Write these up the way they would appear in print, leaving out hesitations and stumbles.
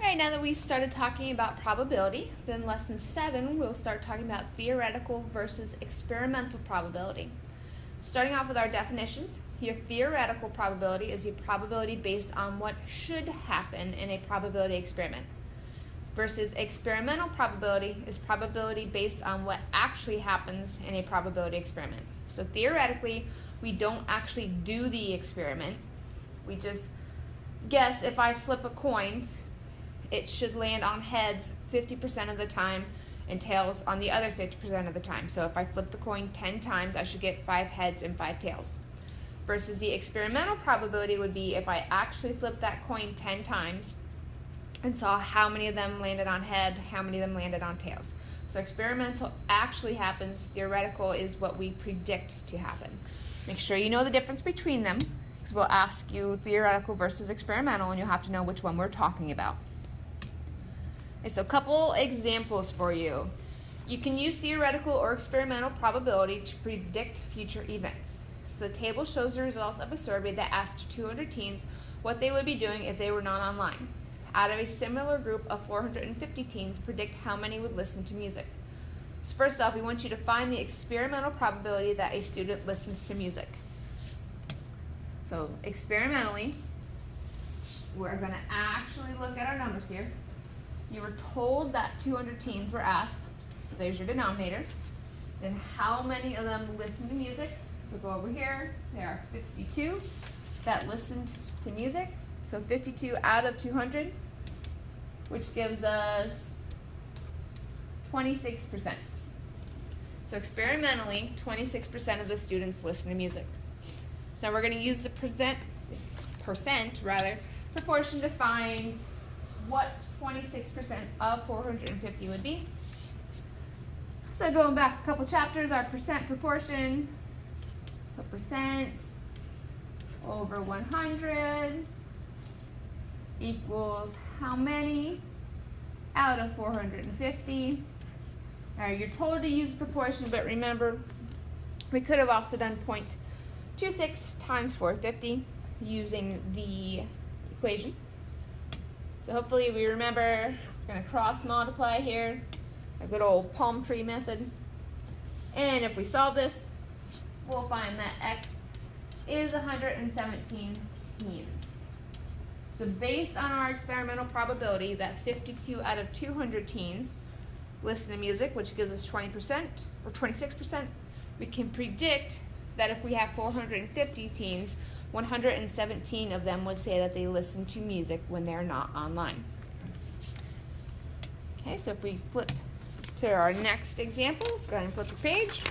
Alright, now that we've started talking about probability, then lesson 7 we'll start talking about theoretical versus experimental probability. Starting off with our definitions, your theoretical probability is a probability based on what should happen in a probability experiment, versus experimental probability is probability based on what actually happens in a probability experiment. So theoretically, we don't actually do the experiment. We just guess if I flip a coin, it should land on heads 50% of the time and tails on the other 50% of the time. So if I flip the coin 10 times, I should get 5 heads and 5 tails. Versus the experimental probability would be if I actually flipped that coin 10 times and saw how many of them landed on head, how many of them landed on tails. So experimental actually happens, theoretical is what we predict to happen. Make sure you know the difference between them, because we'll ask you theoretical versus experimental, and you'll have to know which one we're talking about. Okay, so a couple examples for you. You can use theoretical or experimental probability to predict future events. So the table shows the results of a survey that asked 200 teens what they would be doing if they were not online. Out of a similar group of 450 teens, predict how many would listen to music. So first off, we want you to find the experimental probability that a student listens to music. So experimentally, we're going to actually look at our numbers here. You were told that 200 teens were asked, so there's your denominator. Then how many of them listened to music? So go over here, there are 52 that listened to music. So 52 out of 200, which gives us 26%. So experimentally, 26% of the students listen to music. So now we're going to use the proportion to find what 26% of 450 would be. So going back a couple chapters, our percent proportion, so percent over 100 equals how many out of 450. Now you're told to use proportion, but remember, we could have also done 0.26 times 450 using the equation. So hopefully we remember, we're going to cross multiply here, a good old palm tree method. And if we solve this, we'll find that x is 117 teens. So based on our experimental probability that 52 out of 200 teens listen to music, which gives us 20% or 26%, we can predict that if we have 450 teens, 117 of them would say that they listen to music when they're not online. Okay, so if we flip to our next example, let's go ahead and flip the page.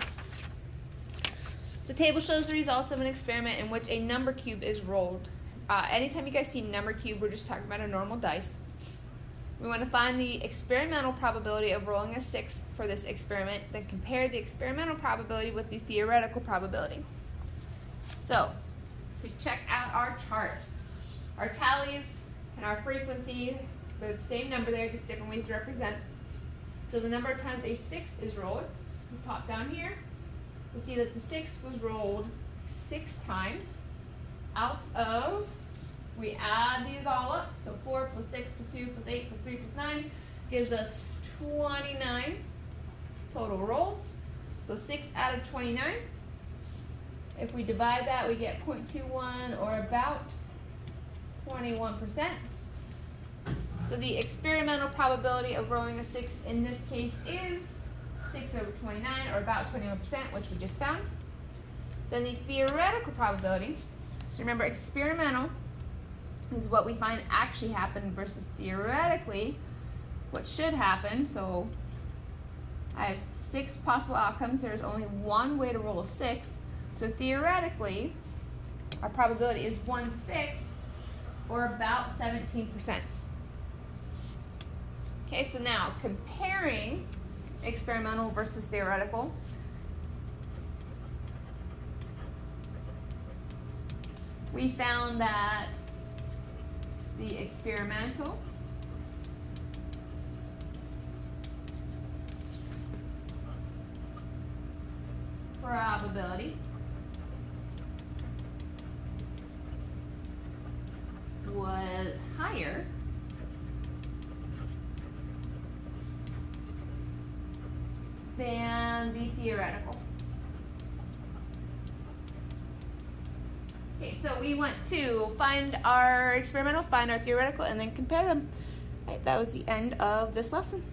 The table shows the results of an experiment in which a number cube is rolled. Anytime you guys see number cube, we're just talking about a normal dice. We want to find the experimental probability of rolling a 6 for this experiment, then compare the experimental probability with the theoretical probability. So, we check out our chart. Our tallies and our frequency, they're the same number there, just different ways to represent. So the number of times a 6 is rolled, we pop down here, we'll see that the 6 was rolled 6 times out of, we add these all up, so 4 plus 6 plus 2 plus 8 plus 3 plus 9 gives us 29 total rolls. So 6 out of 29. If we divide that, we get 0.21 or about 21%. So the experimental probability of rolling a 6 in this case is 6 over 29 or about 21%, which we just found. Then the theoretical probability, so remember experimental is what we find actually happened versus theoretically what should happen. So I have 6 possible outcomes. There's only one way to roll a 6. So theoretically, our probability is 1/6 or about 17%. Okay, so now comparing experimental versus theoretical. We found that the experimental probability was higher than the theoretical. Okay, so we want to find our experimental, find our theoretical, and then compare them. All right, that was the end of this lesson.